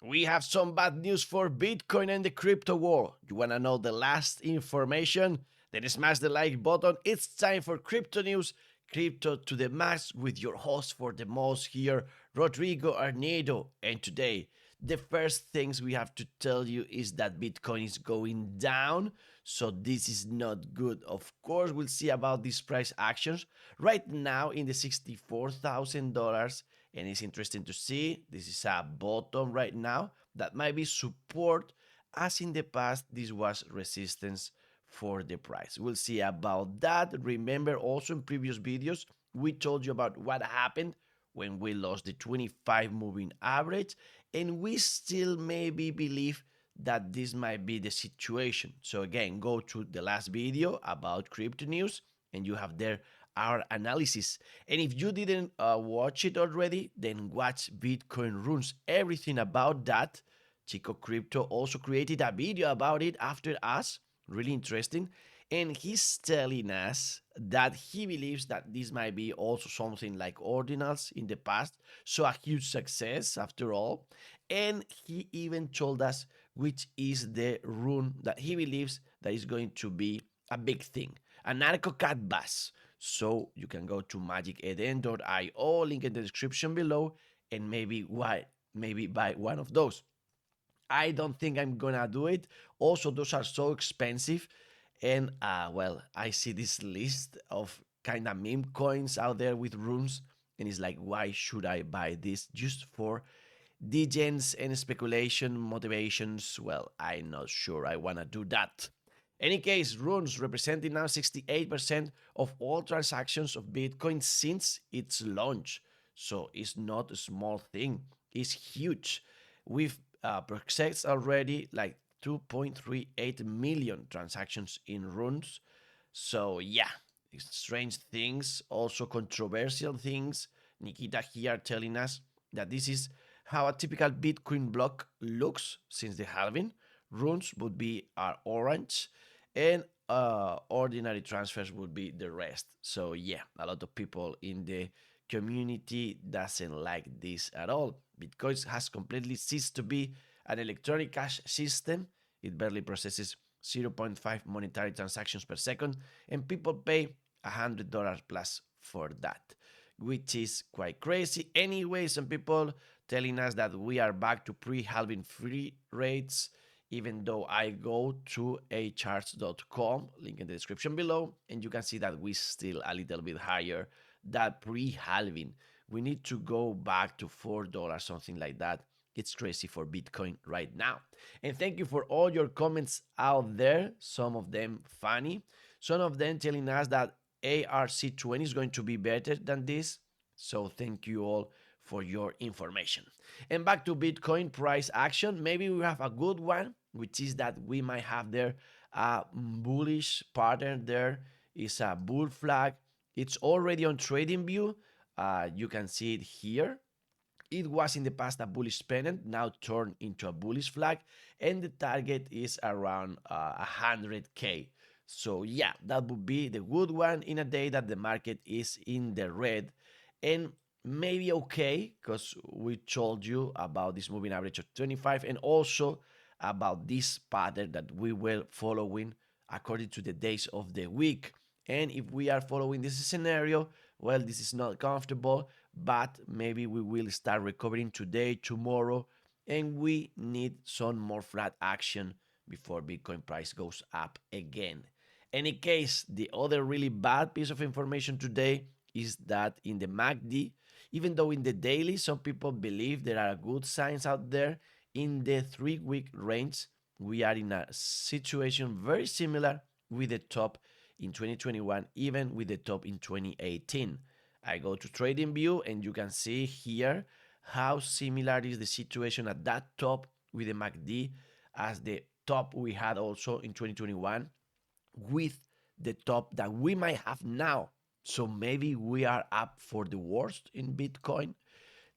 We have some bad news for Bitcoin and the crypto world. You wanna know the last information? Then smash the like button. It's time for Crypto News, Crypto to the Max, with your host for the most here, Rodrigo Arnedo. And today, the first things we have to tell you is that Bitcoin is going down. So this is not good. Of course, we'll see about these price actions. Right now in the $64,000, and it's interesting to see this is a bottom right now that might be support, as in the past this was resistance for the price. We'll see about that. Remember, also in previous videos we told you about what happened when we lost the 25 moving average, and we still maybe believe that this might be the situation. So again, go to the last video about crypto news and you have there our analysis. And if you didn't watch it already, then watch Bitcoin runes, everything about that. Chico Crypto also created a video about it after us, really interesting. And he's telling us that he believes that this might be also something like ordinals in the past, so a huge success after all. And he even told us which is the rune that he believes that is going to be a big thing, a narco cat bus. So you can go to magiceden.io, link in the description below, and maybe buy one of those. I don't think I'm gonna do it. Also, those are so expensive. And well, I see this list of kind of meme coins out there with runes, and it's like, why should I buy this just for degens and speculation motivations? Well, I'm not sure I wanna do that. Any case, runes representing now 68% of all transactions of Bitcoin since its launch. So it's not a small thing, it's huge. We've processed already like 2.38 million transactions in runes. So yeah, strange things, also controversial things. Nikita here telling us that this is how a typical Bitcoin block looks since the halving. Runes would be our orange, and ordinary transfers would be the rest. So yeah, a lot of people in the community doesn't like this at all. Bitcoin has completely ceased to be an electronic cash system. It barely processes zero point 0.5 monetary transactions per second, and people pay $100 plus for that, which is quite crazy. Anyway, some people telling us that we are back to pre-halving free rates, even though I go to acharts.com, link in the description below, and you can see that we still a little bit higher than pre-halving. We need to go back to $4, something like that. It's crazy for Bitcoin right now. And thank you for all your comments out there, some of them funny, some of them telling us that ARC20 is going to be better than this. So thank you all for your information. And back to Bitcoin price action. Maybe we have a good one, which is that we might have there a bullish pattern. There is a bull flag. It's already on trading view. You can see it here. It was in the past a bullish pennant, now turned into a bullish flag, and the target is around 100K. So yeah, that would be the good one in a day that the market is in the red, and maybe okay, because we told you about this moving average of 25 and also about this pattern that we were following according to the days of the week. And if we are following this scenario, well, this is not comfortable, but maybe we will start recovering today, tomorrow, and we need some more flat action before Bitcoin price goes up again. Any case, the other really bad piece of information today is that in the MACD, even though in the daily some people believe there are good signs out there, in the 3-week range we are in a situation very similar with the top in 2021, even with the top in 2018. I go to TradingView and you can see here how similar is the situation at that top with the MACD as the top we had also in 2021 with the top that we might have now. So maybe we are up for the worst in Bitcoin.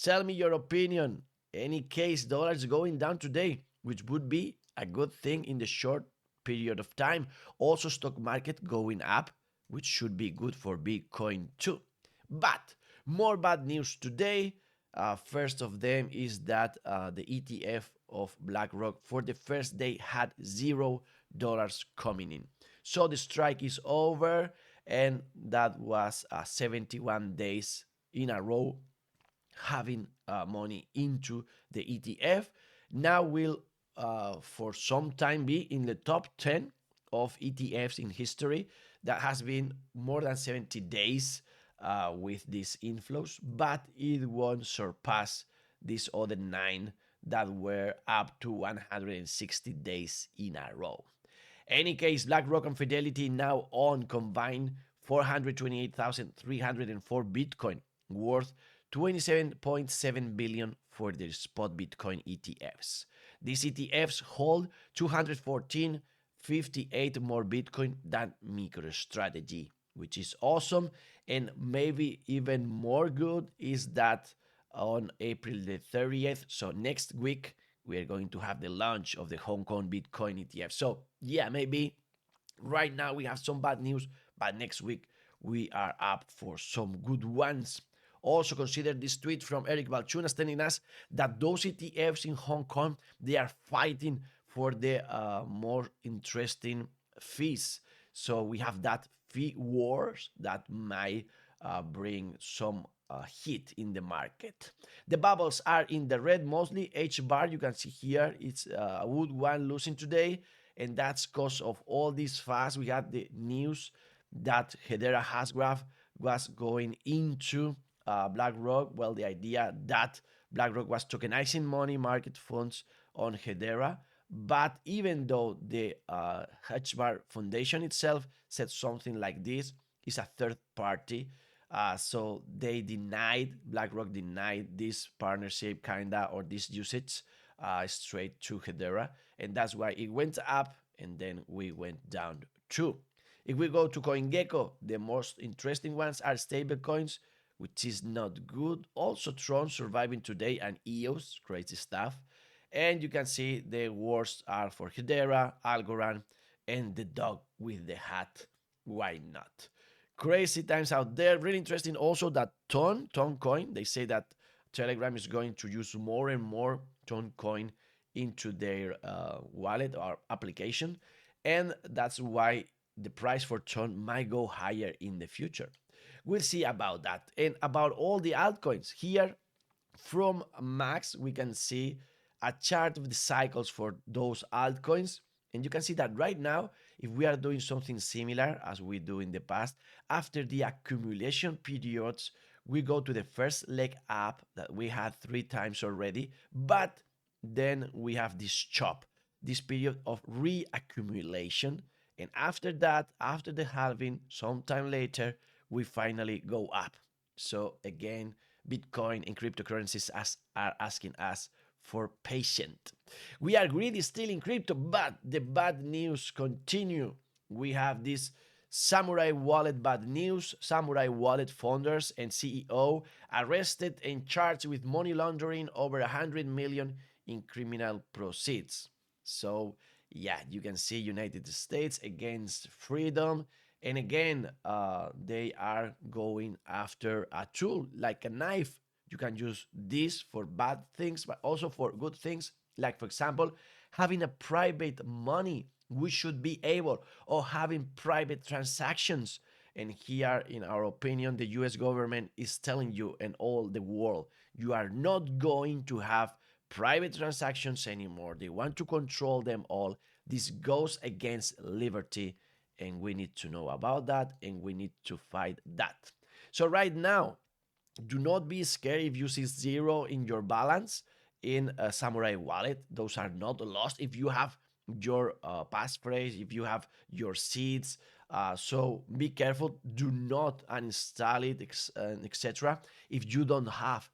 Tell me your opinion. Any case, dollar is going down today, which would be a good thing in the short period of time. Also, stock market going up, which should be good for Bitcoin too. But more bad news today. First of them is that the ETF of BlackRock for the first day had $0 coming in. So the strike is over, and that was 71 days in a row having money into the ETF. Now will for some time be in the top 10 of ETFs in history. That has been more than 70 days with these inflows, but it won't surpass these other 9 that were up to 160 days in a row. Any case, BlackRock and Fidelity now own combined 428,304 Bitcoin, worth 27.7 billion for their spot Bitcoin ETFs. These ETFs hold 214.58 more Bitcoin than MicroStrategy, which is awesome. And maybe even more good is that on April the 30th, so next week, we are going to have the launch of the Hong Kong Bitcoin ETF. So yeah, maybe right now we have some bad news, but next week we are up for some good ones. Also consider this tweet from Eric Balchunas telling us that those ETFs in Hong Kong, they are fighting for the more interesting fees. So we have that fee wars that might bring some hit in the market. The bubbles are in the red mostly. H bar, you can see here, it's a good one losing today, and that's because of all these fast. We had the news that Hedera Hasgraph was going into BlackRock. Well, the idea that BlackRock was tokenizing money market funds on Hedera, but even though the Hedgebar Foundation itself said something like this, it's a third party. So they BlackRock denied this partnership kinda, or this usage straight to Hedera. And that's why it went up and then we went down too. If we go to CoinGecko, the most interesting ones are stablecoins, which is not good. Also Tron surviving today, and EOS, crazy stuff. And you can see the worst are for Hedera, Algorand, and the dog with the hat. Why not? Crazy times out there. Really interesting also that Ton Coin, they say that Telegram is going to use more and more Ton Coin into their wallet or application. And that's why the price for Ton might go higher in the future. We'll see about that. And about all the altcoins, here from Max, we can see a chart of the cycles for those altcoins. And you can see that right now, if we are doing something similar as we do in the past, after the accumulation periods, we go to the first leg up that we had 3 times already, but then we have this chop, this period of reaccumulation. And after that, after the halving, sometime later, we finally go up. So again, Bitcoin and cryptocurrencies are asking us for patient. We are greedy still in crypto, but the bad news continue. We have this Samurai Wallet bad news. Samurai Wallet founders and CEO arrested and charged with money laundering over 100 million in criminal proceeds. So yeah, you can see United States against freedom. And again, they are going after a tool like a knife. You can use this for bad things, but also for good things. Like, for example, having a private money. We should be able, or having private transactions. And here, in our opinion, the US government is telling you and all the world, you are not going to have private transactions anymore. They want to control them all. This goes against liberty, and we need to know about that, and we need to fight that. So right now, do not be scared if you see 0 in your balance in a Samurai Wallet. Those are not lost. If you have your passphrase, if you have your seeds, so be careful. Do not uninstall it, etc. if you don't have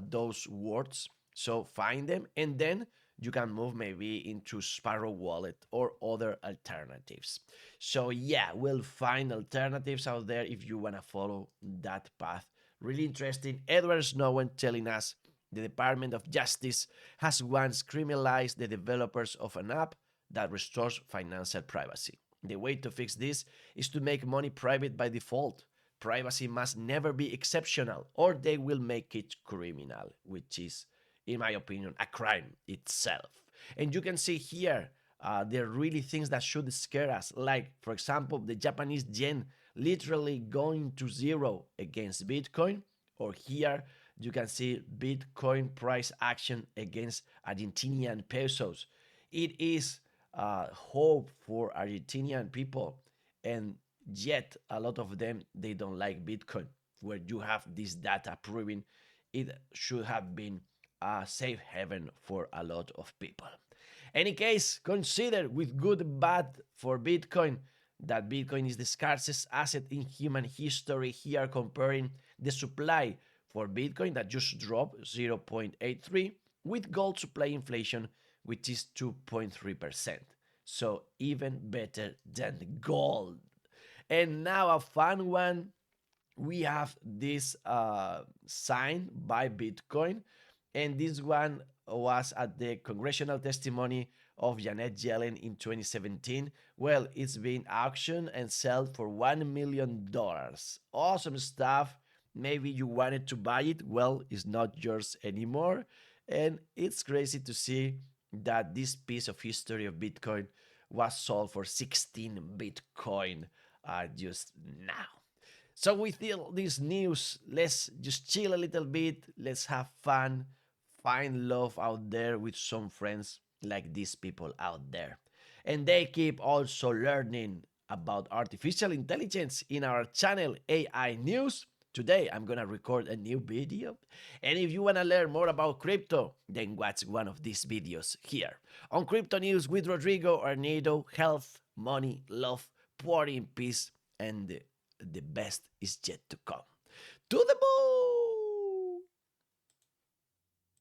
those words. So find them, and then you can move maybe into Sparrow Wallet or other alternatives. So yeah, we'll find alternatives out there if you want to follow that path. Really interesting. Edward Snowden telling us the Department of Justice has once criminalized the developers of an app that restores financial privacy. The way to fix this is to make money private by default. privacy must never be exceptional, or they will make it criminal, which is, in my opinion, a crime itself. And you can see here, there are really things that should scare us, like, for example, the Japanese yen literally going to zero against Bitcoin, or here you can see Bitcoin price action against Argentinian pesos. It is hope for Argentinian people, and yet a lot of them, they don't like Bitcoin, where you have this data proving it should have been a safe haven for a lot of people. Any case, consider with good bad for Bitcoin that Bitcoin is the scarcest asset in human history. Here comparing the supply for Bitcoin that just dropped 0.83 with gold supply inflation, which is 2.3%. So even better than gold. And now a fun one. We have this sign by Bitcoin, and this one was at the congressional testimony of Janet Yellen in 2017. Well, it's been auctioned and sold for $1 million. Awesome stuff. Maybe you wanted to buy it. Well, it's not yours anymore. And it's crazy to see that this piece of history of Bitcoin was sold for 16 Bitcoin just now. So with this news, let's just chill a little bit. Let's have fun, find love out there with some friends like these people out there. And they keep also learning about artificial intelligence in our channel AI News. Today I'm gonna record a new video, and if you wanna learn more about crypto, then watch one of these videos here on Crypto News with Rodrigo Arnedo. Health, money, love, power in peace, and the best is yet to come. To the moon!